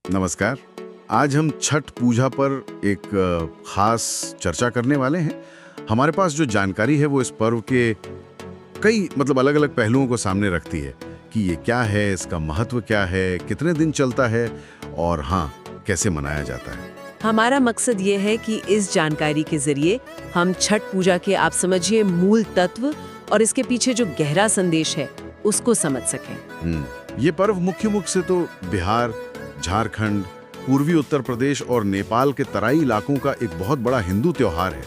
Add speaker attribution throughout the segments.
Speaker 1: नमस्कार। आज हम छठ पूजा पर एक खास चर्चा करने वाले हैं। हमारे पास जो जानकारी है वो इस पर्व के कई अलग अलग पहलुओं को सामने रखती है कि ये क्या है, इसका महत्व क्या है, कितने दिन चलता है और हाँ, कैसे मनाया जाता है।
Speaker 2: हमारा मकसद ये है कि इस जानकारी के जरिए हम छठ पूजा के आप समझिए मूल तत्व और इसके पीछे जो गहरा संदेश है उसको समझ सकें।
Speaker 1: ये पर्व मुख्य रूप से तो बिहार, झारखंड, पूर्वी उत्तर प्रदेश और नेपाल के तराई इलाकों का एक बहुत बड़ा हिंदू त्योहार है।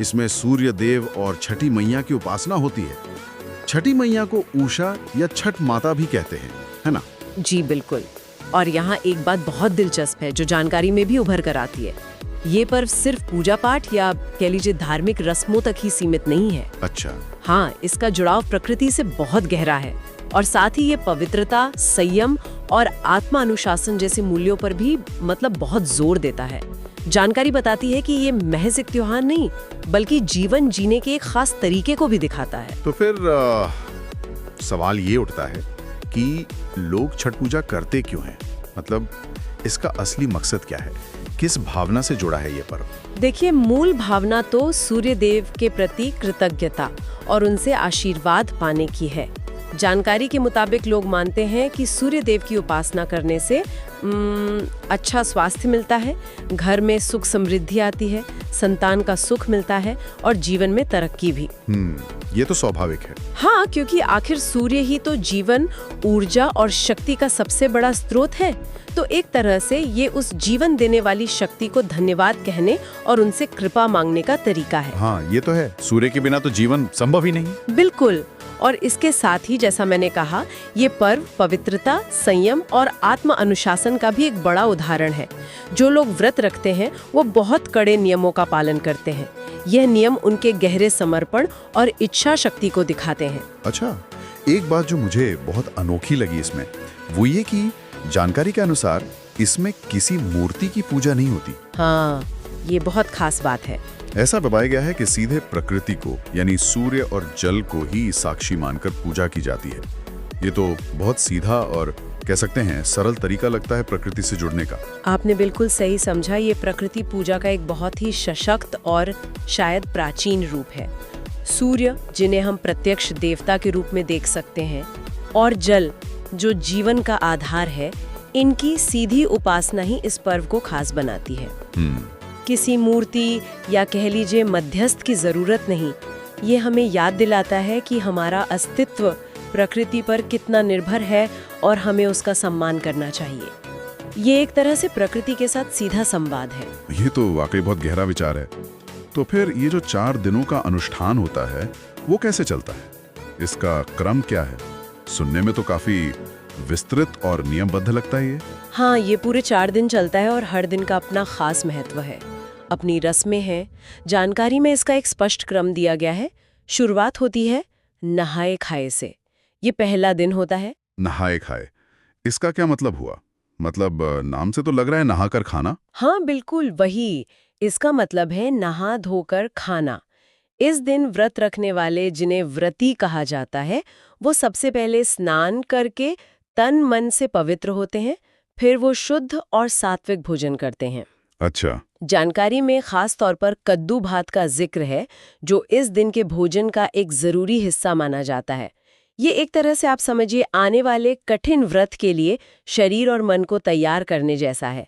Speaker 1: इसमें सूर्य देव और छठी मैया की उपासना होती है। छठी मैया को उषा या छठ माता भी कहते हैं, है ना?
Speaker 2: जी बिल्कुल। और यहाँ एक बात बहुत दिलचस्प है जो जानकारी में भी उभर कर आती है। ये पर्व सिर्फ पूजा पाठ या कह लीजिए धार्मिक रस्मों तक ही सीमित नहीं है।
Speaker 1: अच्छा।
Speaker 2: हाँ, इसका जुड़ाव प्रकृति से बहुत गहरा है और साथ ही ये पवित्रता, संयम और आत्मा अनुशासन जैसे मूल्यों पर भी बहुत जोर देता है। जानकारी बताती है कि ये महज एक त्योहार नहीं बल्कि जीवन जीने के एक खास तरीके को भी दिखाता है।
Speaker 1: तो फिर सवाल ये उठता है कि लोग छठ पूजा करते क्यों हैं? इसका असली मकसद क्या है? किस भावना से जुड़ा है ये पर्व?
Speaker 2: देखिए, मूल भावना तो सूर्य देव के प्रति कृतज्ञता और उनसे आशीर्वाद पाने की है। जानकारी के मुताबिक लोग मानते हैं कि सूर्य देव की उपासना करने से अच्छा स्वास्थ्य मिलता है, घर में सुख समृद्धि आती है, संतान का सुख मिलता है और जीवन में तरक्की भी।
Speaker 1: ये तो स्वाभाविक है।
Speaker 2: हाँ, क्योंकि आखिर सूर्य ही तो जीवन, ऊर्जा और शक्ति का सबसे बड़ा स्रोत है। तो एक तरह से ये उस जीवन देने वाली शक्ति को धन्यवाद कहने और उनसे कृपा मांगने का तरीका है।
Speaker 1: हाँ, ये तो है। सूर्य के बिना तो जीवन संभव ही नहीं।
Speaker 2: बिल्कुल। और इसके साथ ही जैसा मैंने कहा, ये पर्व पवित्रता, संयम और आत्म अनुशासन का भी एक बड़ा उदाहरण है। जो लोग व्रत रखते हैं वो बहुत कड़े नियमों का पालन करते हैं। यह नियम उनके गहरे समर्पण और इच्छा शक्ति को दिखाते हैं।
Speaker 1: अच्छा, एक बात जो मुझे बहुत अनोखी लगी इसमें वो ये कि जानकारी के अनुसार इसमें किसी मूर्ति की पूजा नहीं होती।
Speaker 2: हाँ, ये बहुत खास बात है।
Speaker 1: ऐसा बताया गया है कि सीधे प्रकृति को यानी सूर्य और जल को ही साक्षी मानकर पूजा की जाती है। ये तो बहुत सीधा और कह सकते हैं सरल तरीका लगता है प्रकृति से जुड़ने का।
Speaker 2: आपने बिल्कुल सही समझा। ये प्रकृति पूजा का एक बहुत ही सशक्त और शायद प्राचीन रूप है। सूर्य, जिन्हें हम प्रत्यक्ष देवता के रूप में देख सकते हैं, और जल, जो जीवन का आधार है, इनकी सीधी उपासना ही इस पर्व को खास बनाती है। किसी मूर्ति या कह लीजिए मध्यस्थ की जरूरत नहीं। ये हमें याद दिलाता है कि हमारा अस्तित्व प्रकृति पर कितना निर्भर है और हमें उसका सम्मान करना चाहिए। ये एक तरह से प्रकृति के साथ सीधा संवाद है।
Speaker 1: ये तो वाकई बहुत गहरा विचार है। तो फिर ये जो 4 दिनों का अनुष्ठान होता है वो कैसे चलता है? इसका क्रम क्या है? सुनने में तो काफी विस्तृत और नियमबद्ध लगता है ये।
Speaker 2: हाँ, ये पूरे 4 दिन चलता है और हर दिन का अपना खास महत्व है, अपनी रस्में हैं। जानकारी में इसका एक स्पष्ट क्रम दिया गया है। शुरुआत होती है नहाए खाए से। ये पहला दिन होता है।
Speaker 1: नहाए खाए, इसका क्या मतलब हुआ? नाम से तो लग रहा है नहाकर खाना।
Speaker 2: हाँ बिल्कुल वही। इसका मतलब है नहा धोकर खाना। इस दिन व्रत रखने वाले, जिन्हें व्रती कहा जाता है, वो सबसे पहले स्नान करके तन मन से पवित्र होते हैं। फिर वो शुद्ध और सात्विक भोजन करते हैं।
Speaker 1: अच्छा।
Speaker 2: जानकारी में खास तौर पर कद्दू भात का जिक्र है, जो इस दिन के भोजन का एक जरूरी हिस्सा माना जाता है। ये एक तरह से आप समझिए आने वाले कठिन व्रत के लिए शरीर और मन को तैयार करने जैसा है।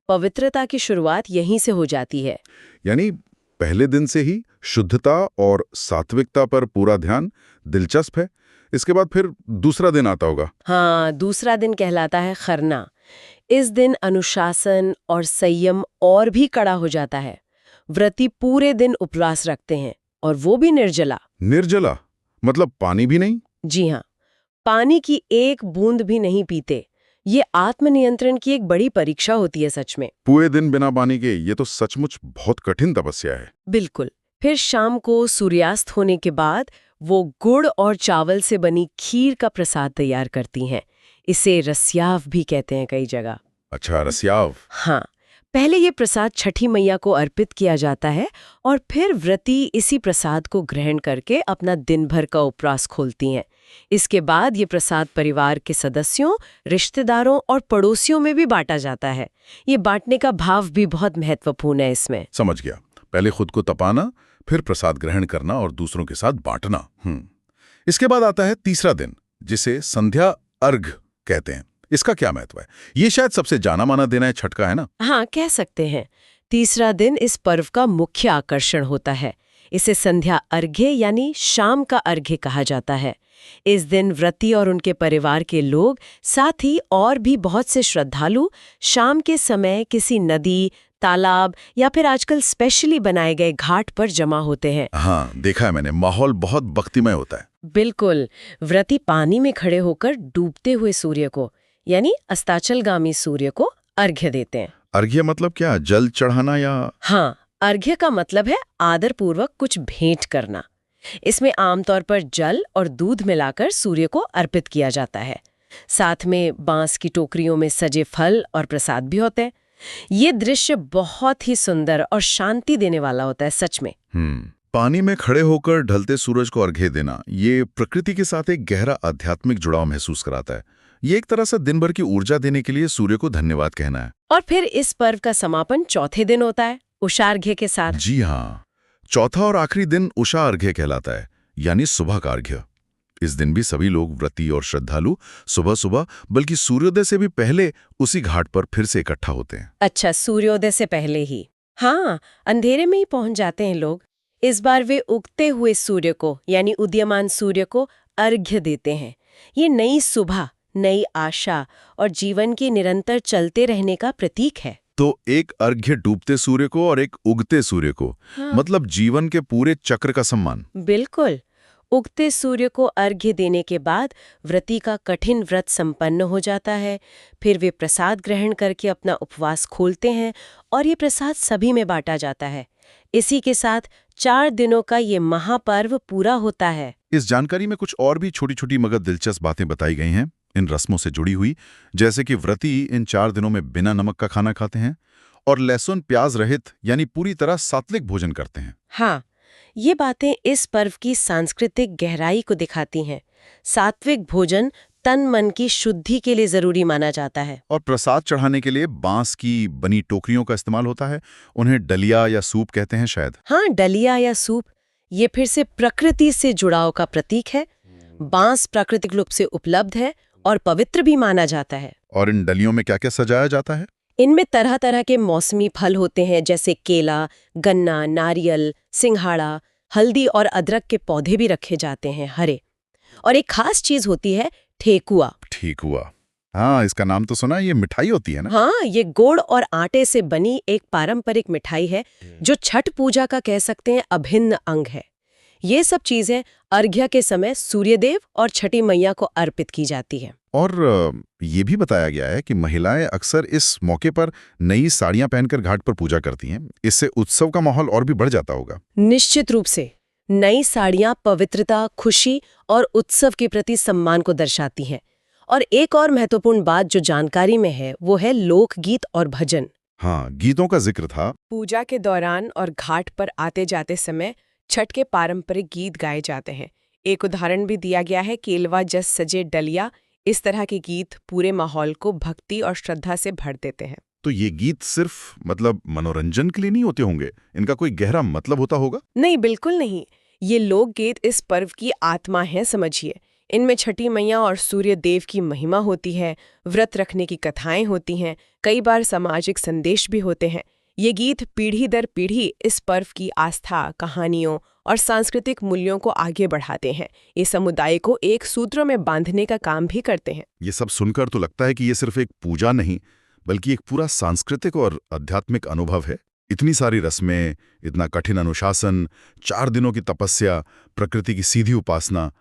Speaker 2: पवित्रता की शुरुआत यहीं से हो जाती है।
Speaker 1: यानी पहले दिन से ही शुद्धता और सात्विकता पर पूरा ध्यान। दिलचस्प है। इसके बाद फिर दूसरा दिन आता होगा।
Speaker 2: हाँ, दूसरा दिन कहलाता है खरना। इस दिन अनुशासन और संयम और भी कड़ा हो जाता है। व्रती पूरे दिन उपवास रखते हैं और वो भी निर्जला।
Speaker 1: निर्जला पानी भी नहीं?
Speaker 2: जी हाँ, पानी की एक बूंद भी नहीं पीते। ये आत्मनियंत्रण की एक बड़ी परीक्षा होती है सच में।
Speaker 1: पूरे दिन बिना पानी के, ये तो सचमुच बहुत कठिन तपस्या है।
Speaker 2: बिल्कुल। फिर शाम को सूर्यास्त होने के बाद वो गुड़ और चावल से बनी खीर का प्रसाद तैयार करती हैं। इसे रस्याव भी कहते हैं कई जगह।
Speaker 1: अच्छा, रस्याव।
Speaker 2: हाँ, पहले ये प्रसाद छठी मैया को अर्पित किया जाता है और फिर व्रती इसी प्रसाद को ग्रहण करके अपना दिन भर का उपवास खोलती हैं। इसके बाद ये प्रसाद परिवार के सदस्यों, रिश्तेदारों और पड़ोसियों में भी बांटा जाता है। ये बांटने का भाव भी बहुत महत्वपूर्ण है इसमें।
Speaker 3: समझ गया। पहले खुद को तपाना, फिर प्रसाद ग्रहण करना और दूसरों के साथ बांटना। इसके बाद आता है तीसरा दिन, जिसे संध्या अर्घ कहते हैं। इसका क्या महत्व है? ये शायद सबसे जाना माना दिन है छठ का, है ना?
Speaker 2: हाँ, कह सकते हैं। तीसरा दिन इस पर्व का मुख्य आकर्षण होता है। इसे संध्या अर्घ्य यानी शाम का अर्घ्य कहा जाता है। इस दिन व्रती और उनके परिवार के लोग, साथ ही और भी बहुत से श्रद्धालु शाम के समय किसी नदी, तालाब या फिर आजकल स्पेशली बनाए गए घाट पर जमा होते हैं।
Speaker 3: हाँ, देखा है मैंने। माहौल बहुत भक्तिमय होता है।
Speaker 2: बिल्कुल। व्रती पानी में खड़े होकर डूबते हुए सूर्य को यानी अस्ताचलगामी सूर्य को अर्घ्य देते हैं।
Speaker 3: अर्घ्य मतलब क्या? जल चढ़ाना या?
Speaker 2: हाँ, अर्घ्य का मतलब है आदरपूर्वक कुछ भेंट करना। इसमें आमतौर पर जल और दूध मिलाकर सूर्य को अर्पित किया जाता है। साथ में बांस की टोकरियों में सजे फल और प्रसाद भी होते हैं। ये दृश्य बहुत ही सुंदर और शांति देने वाला होता है सच में।
Speaker 3: पानी में खड़े होकर ढलते सूरज को अर्घ्य देना, ये प्रकृति के साथ एक गहरा आध्यात्मिक जुड़ाव महसूस कराता है। ये एक तरह से दिन भर की ऊर्जा देने के लिए सूर्य को धन्यवाद कहना है।
Speaker 2: और फिर इस पर्व का समापन चौथे दिन होता है, उषा अर्घ्य के साथ।
Speaker 3: जी हाँ, चौथा और आखिरी दिन उषा अर्घ्य कहलाता है, यानी सुबह का अर्घ्य। इस दिन भी सभी लोग, व्रती और श्रद्धालु, सुबह सुबह बल्कि सूर्योदय से भी पहले उसी घाट पर फिर से इकट्ठा होते हैं।
Speaker 2: अच्छा, सूर्योदय से पहले ही? हाँ, अंधेरे में ही पहुंच जाते हैं लोग। इस बार वे उगते हुए सूर्य को यानी उदीयमान सूर्य को अर्घ्य देते हैं। ये नई सुबह, नई आशा और जीवन के निरंतर चलते रहने का प्रतीक है।
Speaker 3: तो एक अर्घ्य डूबते सूर्य को और एक उगते सूर्य को।
Speaker 2: हाँ।
Speaker 3: मतलब जीवन के पूरे चक्र का सम्मान।
Speaker 2: बिल्कुल। उगते सूर्य को अर्घ्य देने के बाद व्रती का कठिन व्रत संपन्न हो जाता है। फिर वे प्रसाद ग्रहण करके अपना उपवास खोलते हैं और ये प्रसाद सभी में बांटा जाता है। इसी के साथ 4 दिनों का ये महापर्व पूरा होता है।
Speaker 3: इस जानकारी में कुछ और भी छोटी छोटी मगर दिलचस्प बातें बताई गई हैं इन रस्मों से जुड़ी हुई, जैसे कि व्रती इन 4 दिनों में बिना नमक का खाना खाते हैं और लहसुन प्याज रहित यानी पूरी तरह सात्विक भोजन करते हैं।
Speaker 2: हाँ, ये बातें इस पर्व की सांस्कृतिक गहराई को दिखाती हैं। सात्विक भोजन तन मन की शुद्धि के लिए जरूरी माना जाता है।
Speaker 3: और प्रसाद चढ़ाने के लिए बांस की बनी टोकरियों का इस्तेमाल होता है। उन्हें डलिया या सूप कहते हैं शायद।
Speaker 2: हाँ, डलिया या सूप, ये फिर से प्रकृति से जुड़ाव का प्रतीक है। बांस प्राकृतिक रूप से उपलब्ध है और पवित्र भी माना जाता है।
Speaker 3: और इन डलियों में क्या क्या सजाया जाता है?
Speaker 2: इनमें तरह तरह के मौसमी फल होते हैं, जैसे केला, गन्ना, नारियल, सिंघाड़ा, हल्दी और अदरक के पौधे भी रखे जाते हैं, हरे। और एक खास चीज होती है ठेकुआ।
Speaker 3: ठेकुआ, हाँ, इसका नाम तो सुना है। ये मिठाई होती है ना?
Speaker 2: हाँ, ये गुड़ और आटे से बनी एक पारंपरिक मिठाई है जो छठ पूजा का कह सकते हैं अभिन्न अंग है। ये सब चीजें अर्घ्य के समय सूर्यदेव और छठी मैया को अर्पित की जाती है।
Speaker 3: और ये भी बताया गया है कि महिलाएं अक्सर इस मौके पर नई साड़ियां पहनकर घाट पर पूजा करती हैं। इससे उत्सव का माहौल और भी बढ़ जाता होगा।
Speaker 2: निश्चित रूप से। नई साड़ियां पवित्रता, खुशी और उत्सव के प्रति सम्मान को दर्शाती हैं। और एक और महत्वपूर्ण बात जो जानकारी में है वो है लोकगीत और भजन।
Speaker 3: हाँ, गीतों का जिक्र था।
Speaker 4: पूजा के दौरान और घाट पर आते जाते समय छठ के पारंपरिक गीत गाए जाते हैं। एक उदाहरण भी दिया गया है, केलवा जस सजे डलिया। इस तरह के गीत पूरे माहौल को भक्ति और श्रद्धा से भर देते हैं।
Speaker 3: तो ये गीत सिर्फ मतलब मनोरंजन के लिए नहीं होते होंगे, इनका कोई गहरा मतलब होता होगा?
Speaker 4: नहीं, बिल्कुल नहीं। ये लोकगीत इस पर्व की आत्मा है, समझिए। इनमें छठी मैया और सूर्य देव की महिमा होती है, व्रत रखने की कथाएं होती हैं, कई बार सामाजिक संदेश भी होते हैं। ये गीत पीढ़ी दर पीढ़ी इस पर्व की आस्था, कहानियों और सांस्कृतिक मूल्यों को आगे बढ़ाते हैं। ये समुदाय को एक सूत्र में बांधने का काम भी करते हैं।
Speaker 3: ये सब सुनकर तो लगता है कि ये सिर्फ एक पूजा नहीं, बल्कि एक पूरा सांस्कृतिक और आध्यात्मिक अनुभव है। इतनी सारी रस्में, इतना कठिन अनुशासन, 4 दिनों की तपस्या, प्रकृति की सीधी उपासना,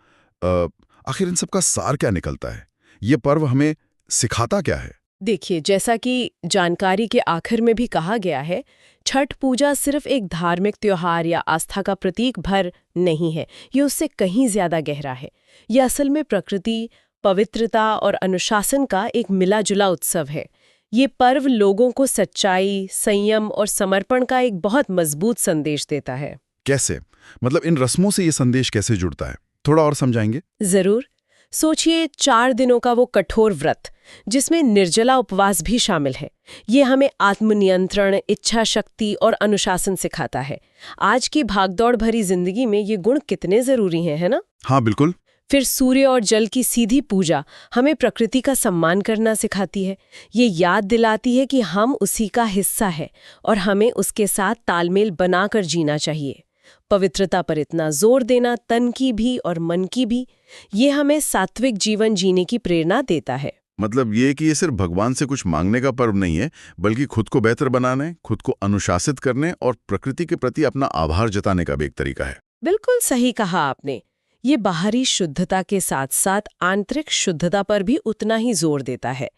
Speaker 3: आखिर इन सब का सार क्या निकलता है? ये पर्व हमें सिखाता क्या है?
Speaker 2: देखिए, जैसा कि जानकारी के आखिर में भी कहा गया है, छठ पूजा सिर्फ एक धार्मिक त्योहार या आस्था का प्रतीक भर नहीं है। ये उससे कहीं ज्यादा गहरा है। ये असल में प्रकृति, पवित्रता और अनुशासन का एक मिला जुला उत्सव है। ये पर्व लोगों को सच्चाई, संयम और समर्पण का एक बहुत मजबूत संदेश देता है।
Speaker 3: कैसे? मतलब इन रस्मों से ये संदेश कैसे जुड़ता है? थोड़ा और समझाएंगे?
Speaker 2: जरूर। सोचिए 4 दिनों का वो कठोर व्रत, जिसमें निर्जला उपवास भी शामिल है। ये हमें आत्मनियंत्रण, इच्छा शक्ति और अनुशासन सिखाता है। आज की भागदौड़ भरी जिंदगी में ये गुण कितने जरूरी हैं, है ना?
Speaker 3: हाँ, बिल्कुल।
Speaker 2: फिर सूर्य और जल की सीधी पूजा हमें प्रकृति का सम्मान करना सिखाती है। ये याद दिलाती है कि हम उसी का हिस्सा है और हमें उसके साथ तालमेल बनाकर जीना चाहिए। पवित्रता पर इतना जोर देना, तन की भी और मन की भी, ये हमें सात्विक जीवन जीने की प्रेरणा देता है।
Speaker 3: मतलब ये कि ये सिर्फ भगवान से कुछ मांगने का पर्व नहीं है, बल्कि खुद को बेहतर बनाने, खुद को अनुशासित करने और प्रकृति के प्रति अपना आभार जताने का भी एक तरीका है।
Speaker 2: बिल्कुल सही कहा आपने। ये बाहरी शुद्धता के साथ साथ आंतरिक शुद्धता पर भी उतना ही जोर देता है।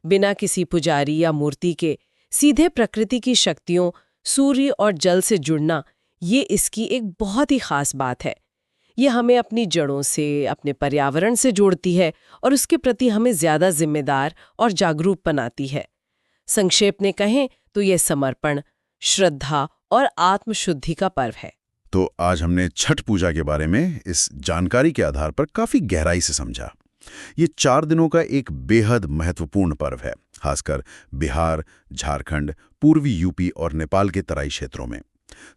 Speaker 2: बिना किसी पुजारी या मूर्ति के सीधे प्रकृति की शक्तियों, सूर्य और जल से जुड़ना, ये इसकी एक बहुत ही खास बात है। ये हमें अपनी जड़ों से, अपने पर्यावरण से जोड़ती है और उसके प्रति हमें ज्यादा जिम्मेदार और जागरूक बनाती है। संक्षेप में कहें तो ये समर्पण, श्रद्धा और आत्मशुद्धि का पर्व है।
Speaker 3: तो आज हमने छठ पूजा के बारे में इस जानकारी के आधार पर काफी गहराई से समझा। ये 4 दिनों का एक बेहद महत्वपूर्ण पर्व है, खासकर बिहार, झारखंड, पूर्वी यूपी और नेपाल के तराई क्षेत्रों में।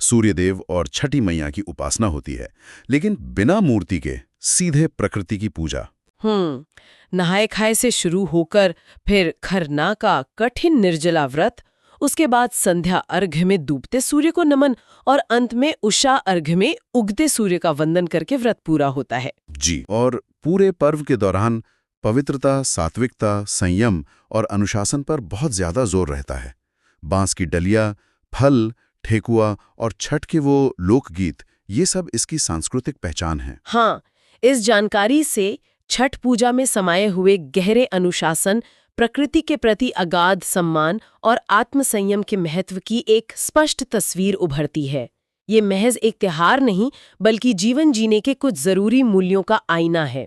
Speaker 3: सूर्यदेव और छठी मैया की उपासना होती है, लेकिन बिना मूर्ति के सीधे प्रकृति की पूजा।
Speaker 2: नहाए खाए से शुरू होकर फिर खरना का कठिन निर्जला व्रत, उसके बाद संध्या अर्घ्य में डूबते सूर्य को नमन और अंत में उषा अर्घ्य में उगते सूर्य का वंदन करके व्रत पूरा होता है।
Speaker 3: जी, और पूरे पर्व के दौरान पवित्रता, सात्विकता, संयम और अनुशासन पर बहुत ज्यादा जोर रहता है। बांस की डलिया, फल, ठेकुआ और छठ के वो लोकगीत, ये सब इसकी सांस्कृतिक पहचान है।
Speaker 2: हाँ, इस जानकारी से छठ पूजा में समाये हुए गहरे अनुशासन, प्रकृति के प्रति अगाध सम्मान और आत्मसंयम के महत्व की एक स्पष्ट तस्वीर उभरती है। ये महज एक त्योहार नहीं, बल्कि जीवन जीने के कुछ जरूरी मूल्यों का आईना है।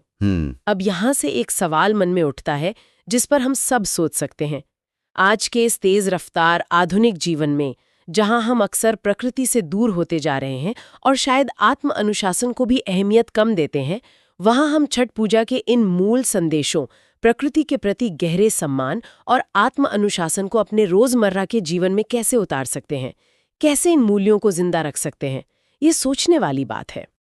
Speaker 2: अब यहाँ से एक सवाल मन में उठता है, जिस पर हम सब सोच सकते हैं। आज के इस तेज रफ्तार आधुनिक जीवन में, जहां हम अक्सर प्रकृति से दूर होते जा रहे हैं और शायद आत्म अनुशासन को भी अहमियत कम देते हैं, वहां हम छठ पूजा के इन मूल संदेशों, प्रकृति के प्रति गहरे सम्मान और आत्म अनुशासन को अपने रोजमर्रा के जीवन में कैसे उतार सकते हैं, कैसे इन मूल्यों को जिंदा रख सकते हैं, ये सोचने वाली बात है।